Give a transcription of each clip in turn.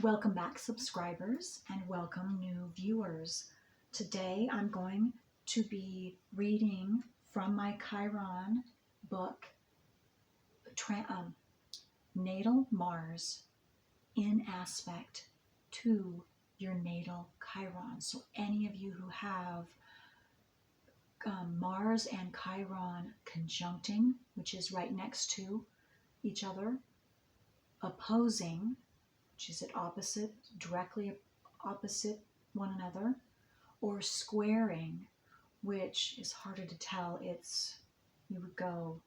Welcome back, subscribers, and welcome new viewers. Today I'm going to be reading from my Chiron book, Natal Mars in aspect to your natal Chiron. So any of you who have Mars and Chiron conjuncting, which is right next to each other, opposing, which is directly opposite one another, or squaring, which is harder to tell. You would go,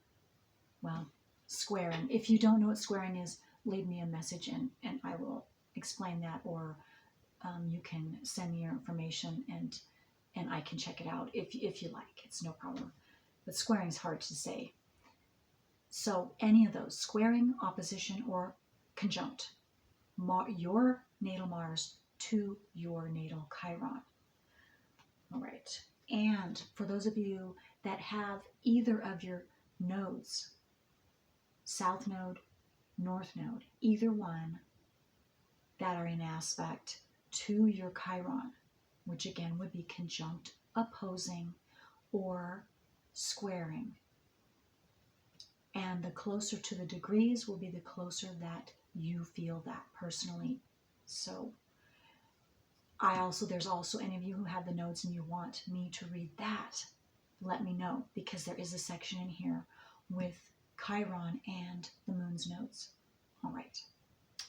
squaring. If you don't know what squaring is, leave me a message and I will explain that, or you can send me your information and I can check it out if you like. It's no problem. But squaring is hard to say. So any of those, squaring, opposition, or conjunct. Your natal Mars to your natal Chiron. All right. And for those of you that have either of your nodes, south node, north node, either one, that are in aspect to your Chiron, which again would be conjunct, opposing, or squaring. And the closer to the degrees will be the closer that you feel that personally. So there's also any of you who have the nodes and you want me to read that, let me know, because there is a section in here with Chiron and the moon's nodes. All right.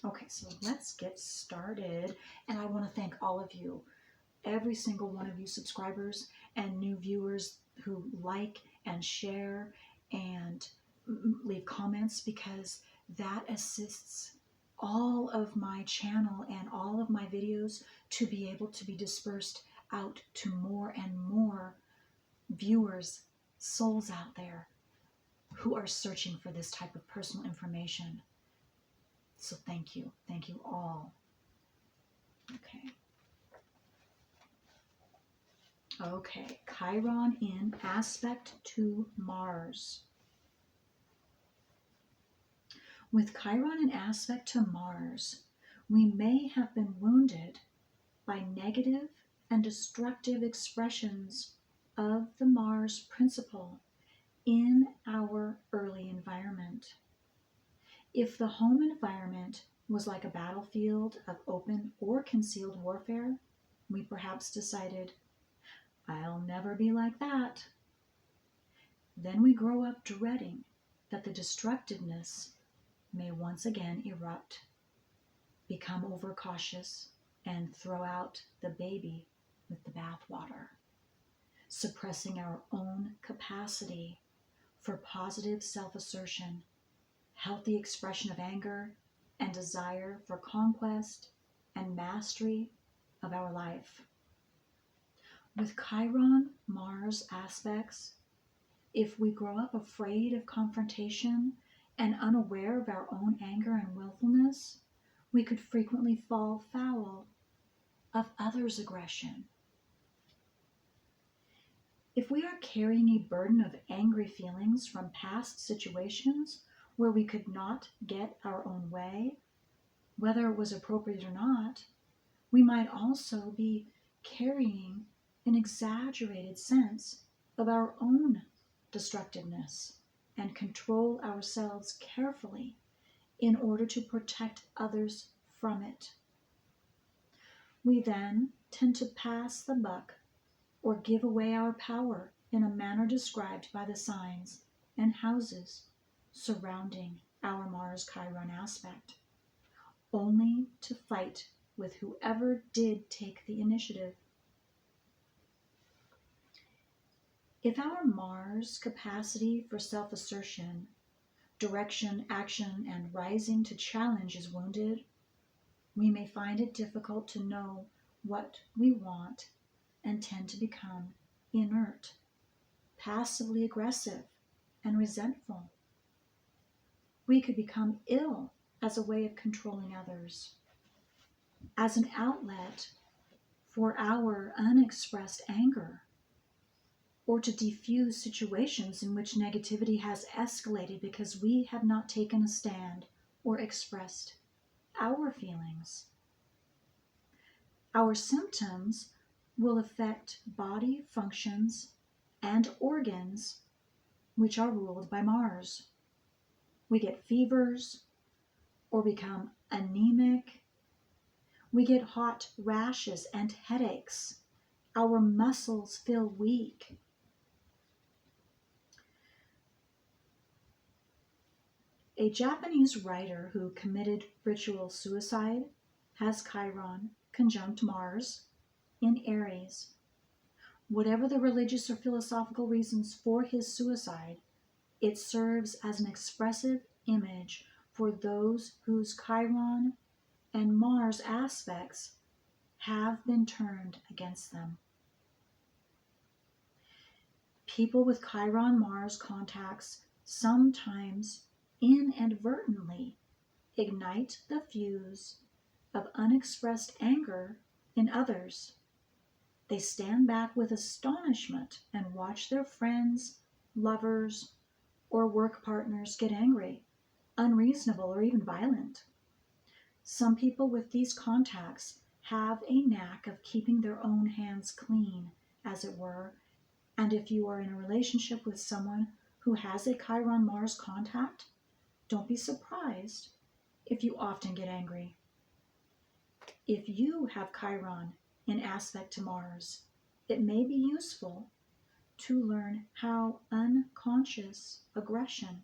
Okay, so let's get started. And I want to thank all of you, every single one of you subscribers and new viewers who like and share and leave comments, because that assists all of my channel and all of my videos to be able to be dispersed out to more and more viewers, souls out there who are searching for this type of personal information. So thank you all. Okay, Chiron in aspect to Mars. With Chiron in aspect to Mars, we may have been wounded by negative and destructive expressions of the Mars principle in our early environment. If the home environment was like a battlefield of open or concealed warfare, we perhaps decided, I'll never be like that. Then we grow up dreading that the destructiveness may once again erupt, become overcautious, and throw out the baby with the bathwater, suppressing our own capacity for positive self-assertion, healthy expression of anger, and desire for conquest and mastery of our life. With Chiron Mars aspects, if we grow up afraid of confrontation and unaware of our own anger and willfulness, we could frequently fall foul of others' aggression. If we are carrying a burden of angry feelings from past situations where we could not get our own way, whether it was appropriate or not, we might also be carrying an exaggerated sense of our own destructiveness and control ourselves carefully in order to protect others from it. We then tend to pass the buck or give away our power in a manner described by the signs and houses surrounding our Mars-Chiron aspect, only to fight with whoever did take the initiative. If our Mars capacity for self-assertion, direction, action, and rising to challenge is wounded, we may find it difficult to know what we want and tend to become inert, passively aggressive, and resentful. We could become ill as a way of controlling others, as an outlet for our unexpressed anger, or to defuse situations in which negativity has escalated because we have not taken a stand or expressed our feelings. Our symptoms will affect body functions and organs which are ruled by Mars. We get fevers or become anemic. We get hot rashes and headaches. Our muscles feel weak. A Japanese writer who committed ritual suicide has Chiron conjunct Mars in Aries. Whatever the religious or philosophical reasons for his suicide, it serves as an expressive image for those whose Chiron and Mars aspects have been turned against them. People with Chiron Mars contacts sometimes inadvertently ignite the fuse of unexpressed anger in others. They stand back with astonishment and watch their friends, lovers, or work partners get angry, unreasonable, or even violent. Some people with these contacts have a knack of keeping their own hands clean, as it were, and if you are in a relationship with someone who has a Chiron Mars contact, don't be surprised if you often get angry. If you have Chiron in aspect to Mars, it may be useful to learn how unconscious aggression,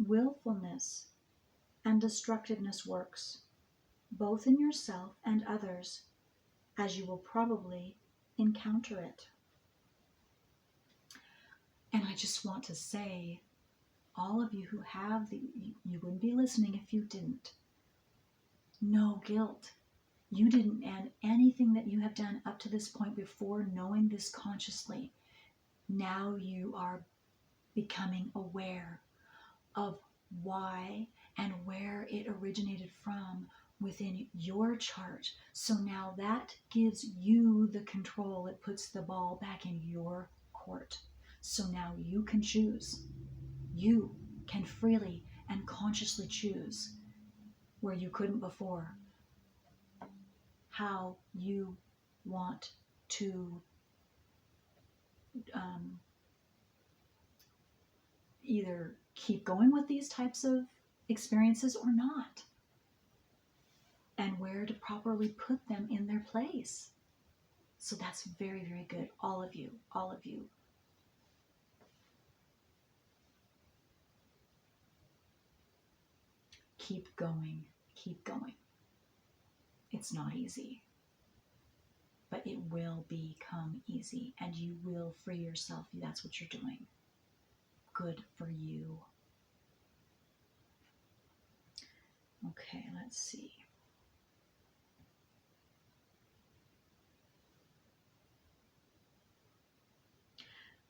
willfulness, and destructiveness works, both in yourself and others, as you will probably encounter it. And I just want to say, all of you who have you wouldn't be listening if you didn't. No guilt. You didn't add anything that you have done up to this point before knowing this consciously. Now you are becoming aware of why and where it originated from within your chart. So now that gives you the control. It puts the ball back in your court. So now you can choose. You can freely and consciously choose, where you couldn't before, how you want to either keep going with these types of experiences or not, and where to properly put them in their place. So that's very, very good. All of you. Keep going. It's not easy, but it will become easy and you will free yourself. That's what you're doing. Good for you. Okay, let's see.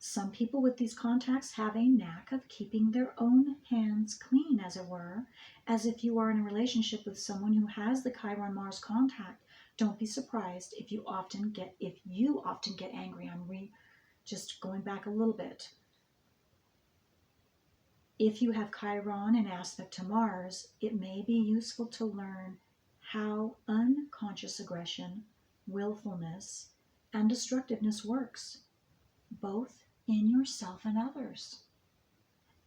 Some people with these contacts have a knack of keeping their own hands clean, as it were, as if you are in a relationship with someone who has the Chiron Mars contact. Don't be surprised if you often get angry. I'm just going back a little bit. If you have Chiron in aspect to Mars, it may be useful to learn how unconscious aggression, willfulness, and destructiveness works, both in yourself and others,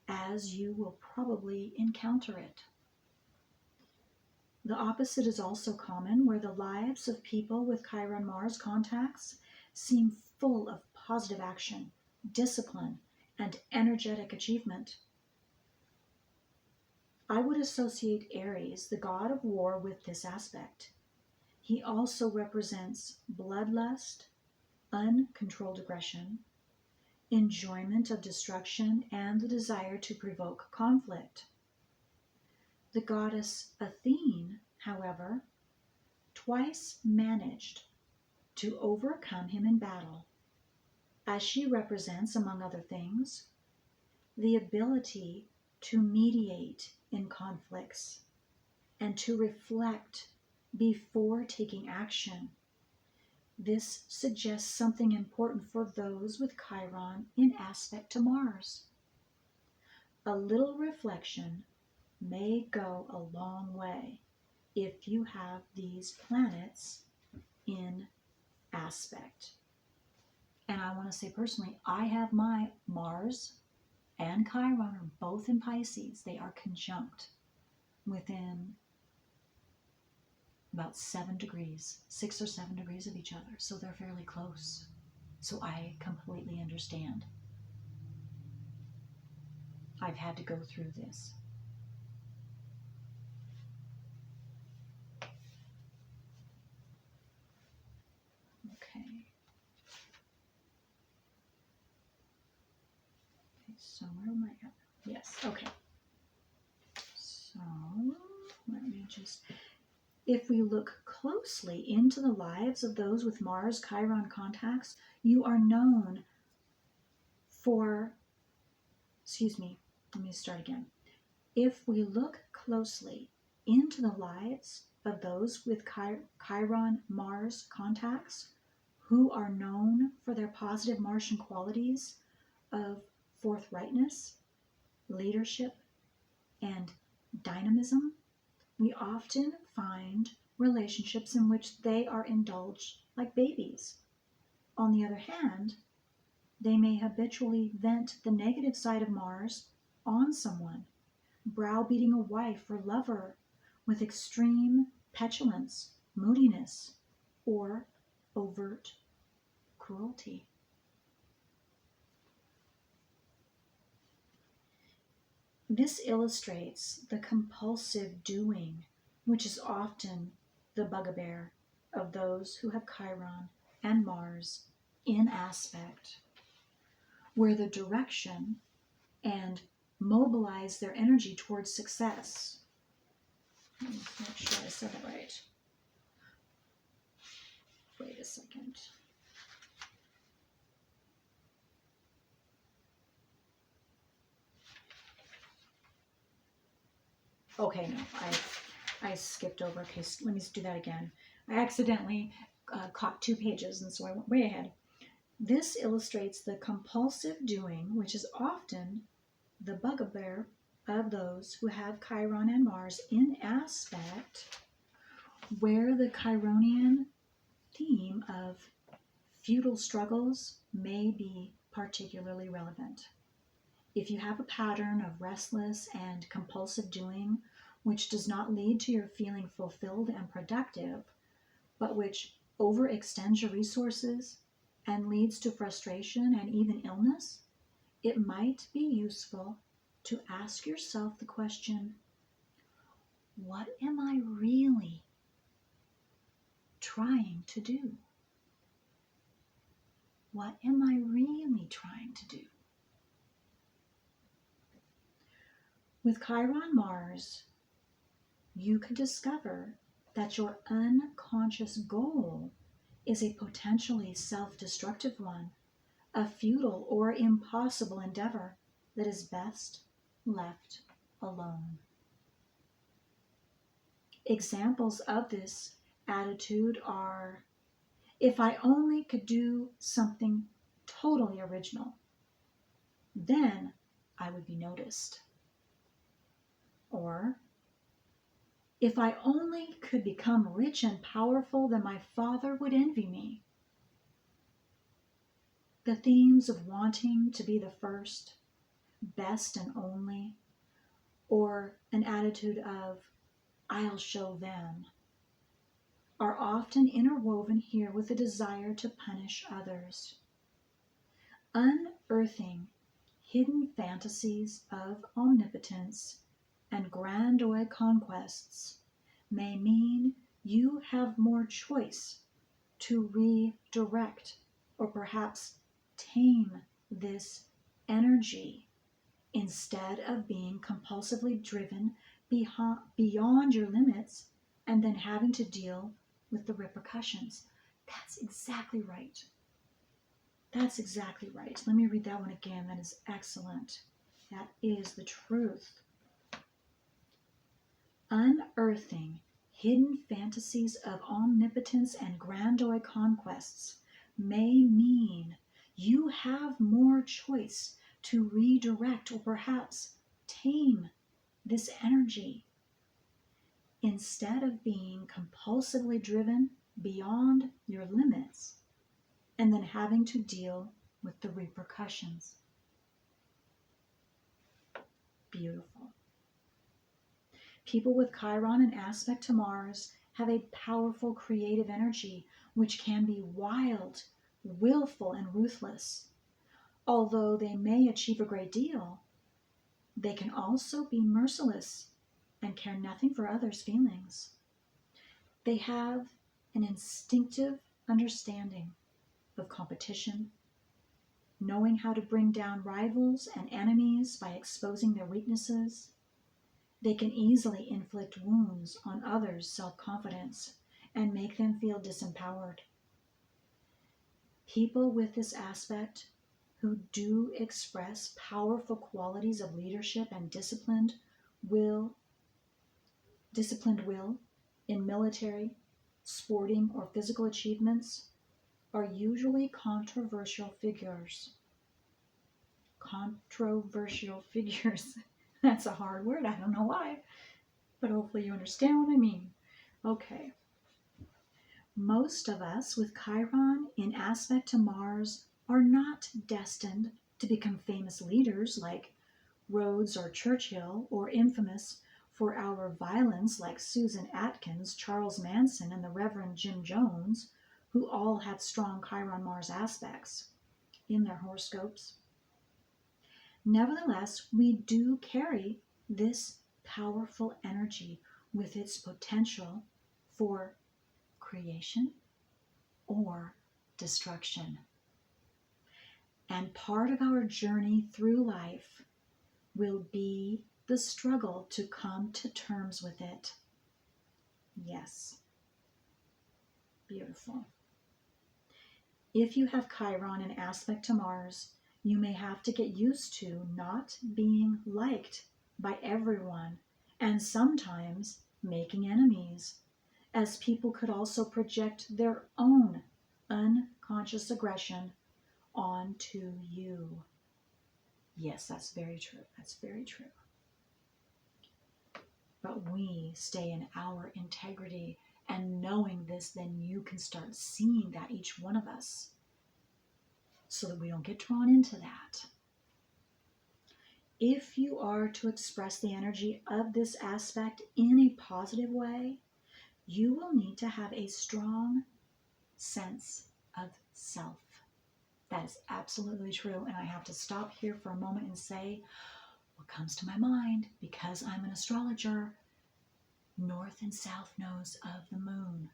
as you will probably encounter it. The opposite is also common, where the lives of people with Chiron Mars contacts seem full of positive action, discipline, and energetic achievement. I would associate Aries, the god of war, with this aspect. He also represents bloodlust, uncontrolled aggression, enjoyment of destruction, and the desire to provoke conflict. The goddess Athene, however, twice managed to overcome him in battle, as she represents, among other things, the ability to mediate in conflicts and to reflect before taking action. This suggests something important for those with Chiron in aspect to Mars. A little reflection may go a long way if you have these planets in aspect. And I want to say personally, I have my Mars and Chiron are both in Pisces. They are conjunct within about 7 degrees, 6 or 7 degrees of each other. So they're fairly close. So I completely understand. I've had to go through this. Okay. So where am I at? Yes, okay. So let me just, if we look closely into the lives of those with Mars Chiron contacts, you are known for, let me start again. If we look closely into the lives of those with Chiron Mars contacts, who are known for their positive Martian qualities of forthrightness, leadership, and dynamism, we often find relationships in which they are indulged like babies. On the other hand, they may habitually vent the negative side of Mars on someone, browbeating a wife or lover with extreme petulance, moodiness, or overt cruelty. This illustrates the compulsive doing, which is often the bugbear of those who have Chiron and Mars in aspect, where the direction and mobilize their energy towards success. Let me make sure I said that right. Wait a second. Okay, no, I skipped over. Okay, let me do that again. I accidentally caught 2 pages, and so I went way ahead. This illustrates the compulsive doing, which is often the bugbear of those who have Chiron and Mars in aspect, where the Chironian theme of feudal struggles may be particularly relevant. If you have a pattern of restless and compulsive doing, which does not lead to your feeling fulfilled and productive, but which overextends your resources and leads to frustration and even illness, it might be useful to ask yourself the question, what am I really trying to do? What am I really trying to do? With Chiron Mars, you can discover that your unconscious goal is a potentially self-destructive one, a futile or impossible endeavor that is best left alone. Examples of this attitude are, if I only could do something totally original, then I would be noticed. Or, if I only could become rich and powerful, then my father would envy me. The themes of wanting to be the first, best and only, or an attitude of, I'll show them, are often interwoven here with a desire to punish others. Unearthing hidden fantasies of omnipotence and grandiose conquests may mean you have more choice to redirect or perhaps tame this energy instead of being compulsively driven beyond your limits and then having to deal with the repercussions. That's exactly right. That's exactly right. Let me read that one again. That is excellent. That is the truth. Unearthing hidden fantasies of omnipotence and grandiose conquests may mean you have more choice to redirect or perhaps tame this energy instead of being compulsively driven beyond your limits, and then having to deal with the repercussions. Beautiful. People with Chiron in aspect to Mars have a powerful creative energy which can be wild, willful, and ruthless. Although they may achieve a great deal, they can also be merciless and care nothing for others' feelings. They have an instinctive understanding of competition, knowing how to bring down rivals and enemies by exposing their weaknesses. They can easily inflict wounds on others' self-confidence and make them feel disempowered. People with this aspect who do express powerful qualities of leadership and disciplined will in military, sporting, or physical achievements are usually controversial figures. Controversial figures. That's a hard word. I don't know why, but hopefully you understand what I mean. Okay. Most of us with Chiron in aspect to Mars are not destined to become famous leaders like Rhodes or Churchill, or infamous for our violence like Susan Atkins, Charles Manson, and the Reverend Jim Jones, who all had strong Chiron Mars aspects in their horoscopes. Nevertheless, we do carry this powerful energy with its potential for creation or destruction. And part of our journey through life will be the struggle to come to terms with it. Yes. Beautiful. If you have Chiron in aspect to Mars, you may have to get used to not being liked by everyone and sometimes making enemies, as people could also project their own unconscious aggression onto you. Yes, that's very true. That's very true. But we stay in our integrity, and knowing this, then you can start seeing that, each one of us, so that we don't get drawn into that. If you are to express the energy of this aspect in a positive way, you will need to have a strong sense of self. That is absolutely true. And I have to stop here for a moment and say what comes to my mind, because I'm an astrologer. North and south nodes of the moon.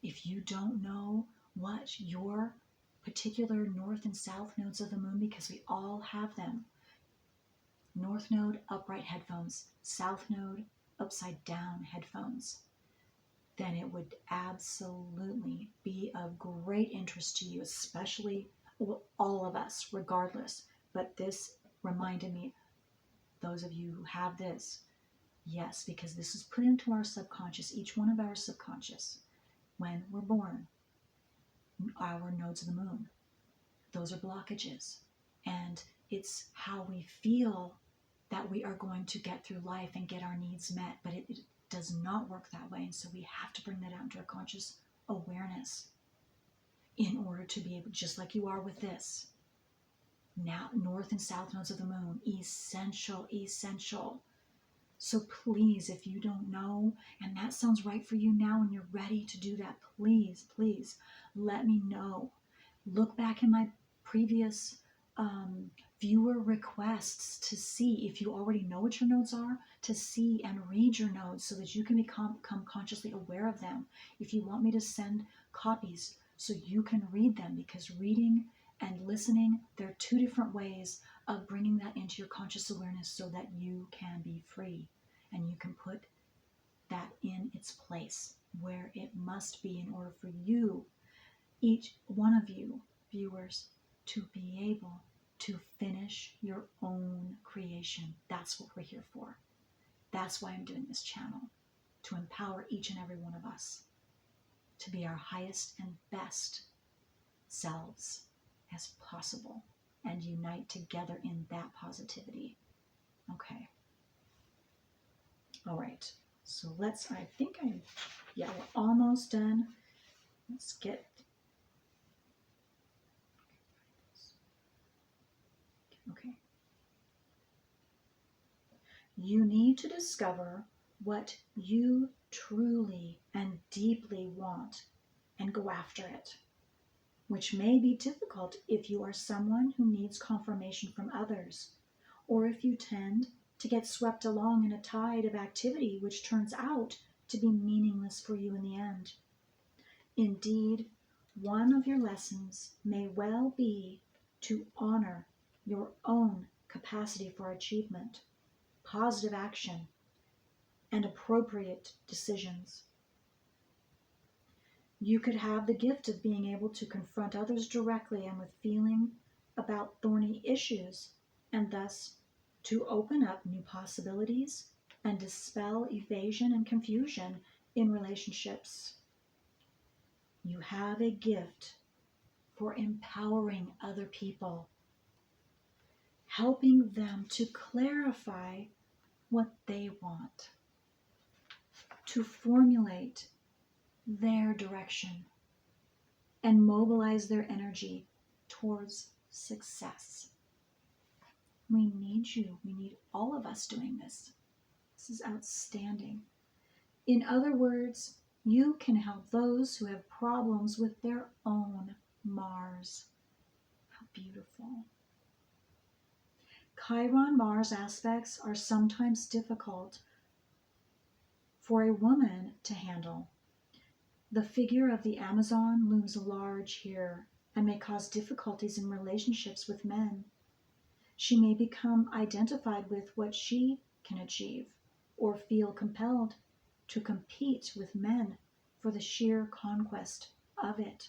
If you don't know what your particular north and south nodes of the moon, because we all have them. North node, upright headphones. South node, upside down headphones. Then it would absolutely be of great interest to you, especially all of us, regardless. But this reminded me, those of you who have this, yes, because this is put into our subconscious, each one of our subconscious, when we're born, our nodes of the moon. Those are blockages. And it's how we feel that we are going to get through life and get our needs met. But it does not work that way. And so we have to bring that out into our conscious awareness in order to be able, just like you are with this. Now, north and south nodes of the moon, essential, essential. So please, if you don't know, and that sounds right for you now and you're ready to do that, please, please let me know. Look back in my previous viewer requests to see if you already know what your nodes are, to see and read your nodes so that you can become consciously aware of them. If you want me to send copies so you can read them, because reading and listening, there are two different ways of bringing that into your conscious awareness so that you can be free and you can put that in its place where it must be in order for you, each one of you viewers, to be able to finish your own creation. That's what we're here for. That's why I'm doing this channel, to empower each and every one of us to be our highest and best selves as possible and unite together in that positivity. Okay. All right. So we're almost done. Let's get. Okay. You need to discover what you truly and deeply want and go after it, which may be difficult if you are someone who needs confirmation from others, or if you tend to get swept along in a tide of activity which turns out to be meaningless for you in the end. Indeed, one of your lessons may well be to honor your own capacity for achievement, positive action, and appropriate decisions. You could have the gift of being able to confront others directly and with feeling about thorny issues, and thus to open up new possibilities and dispel evasion and confusion in relationships. You have a gift for empowering other people, helping them to clarify what they want, to formulate their direction, and mobilize their energy towards success. We need you. We need all of us doing this. This is outstanding. In other words, you can help those who have problems with their own Mars. How beautiful. Chiron Mars aspects are sometimes difficult for a woman to handle. The figure of the Amazon looms large here and may cause difficulties in relationships with men. She may become identified with what she can achieve or feel compelled to compete with men for the sheer conquest of it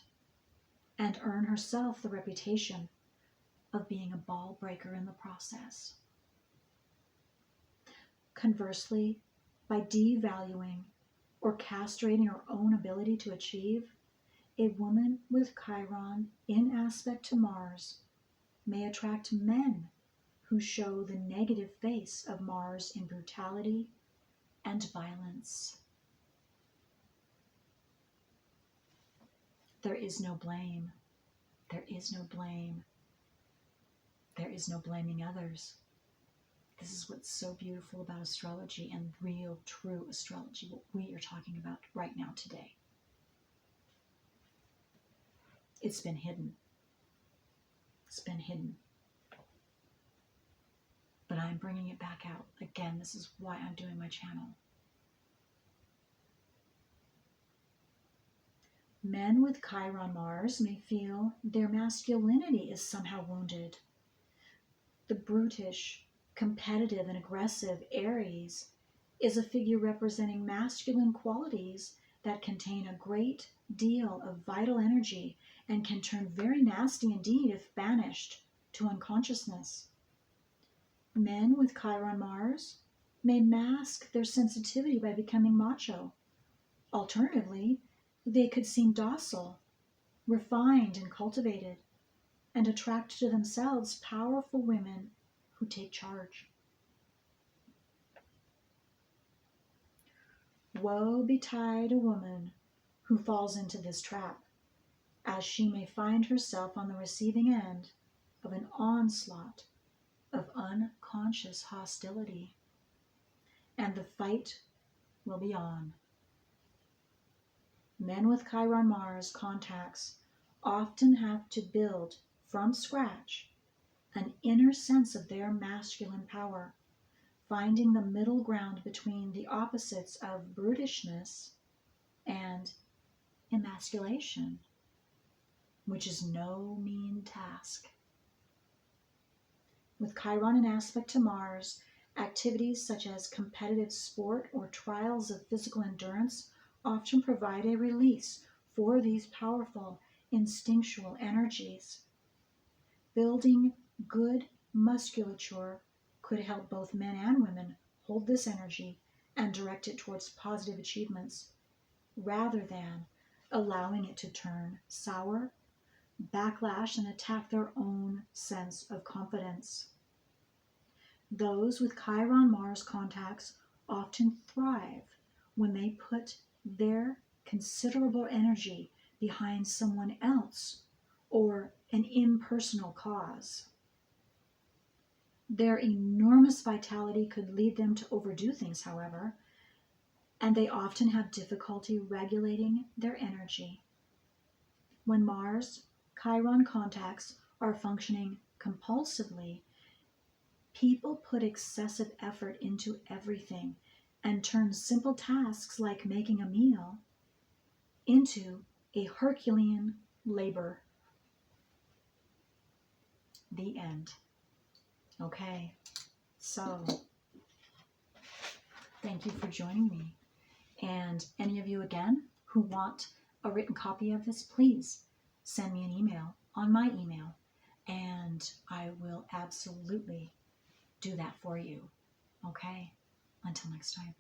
and earn herself the reputation of being a ball breaker in the process. Conversely, by devaluing or castrating her own ability to achieve, a woman with Chiron in aspect to Mars may attract men who show the negative face of Mars in brutality and violence. There is no blame. There is no blame. There is no blaming others. This is what's so beautiful about astrology and real, true astrology, what we are talking about right now today. It's been hidden. It's been hidden. But I'm bringing it back out. Again, this is why I'm doing my channel. Men with Chiron Mars may feel their masculinity is somehow wounded. The brutish, competitive, and aggressive Aries is a figure representing masculine qualities that contain a great deal of vital energy and can turn very nasty indeed if banished to unconsciousness. Men with Chiron Mars may mask their sensitivity by becoming macho. Alternatively, they could seem docile, refined, and cultivated, and attract to themselves powerful women who take charge. Woe betide a woman who falls into this trap, as she may find herself on the receiving end of an onslaught of unconscious hostility, and the fight will be on. Men with Chiron Mars contacts often have to build from scratch an inner sense of their masculine power, finding the middle ground between the opposites of brutishness and emasculation, which is no mean task. With Chiron in aspect to Mars, activities such as competitive sport or trials of physical endurance often provide a release for these powerful instinctual energies. Building good musculature could help both men and women hold this energy and direct it towards positive achievements, rather than allowing it to turn sour, backlash, and attack their own sense of confidence. Those with Chiron Mars contacts often thrive when they put their considerable energy behind someone else or an impersonal cause. Their enormous vitality could lead them to overdo things, however, and they often have difficulty regulating their energy. When Mars Chiron contacts are functioning compulsively, people put excessive effort into everything and turn simple tasks like making a meal into a Herculean labor. The end. Okay, so thank you for joining me. And any of you again who want a written copy of this, please send me an email on my email, and I will absolutely do that for you. Okay, until next time.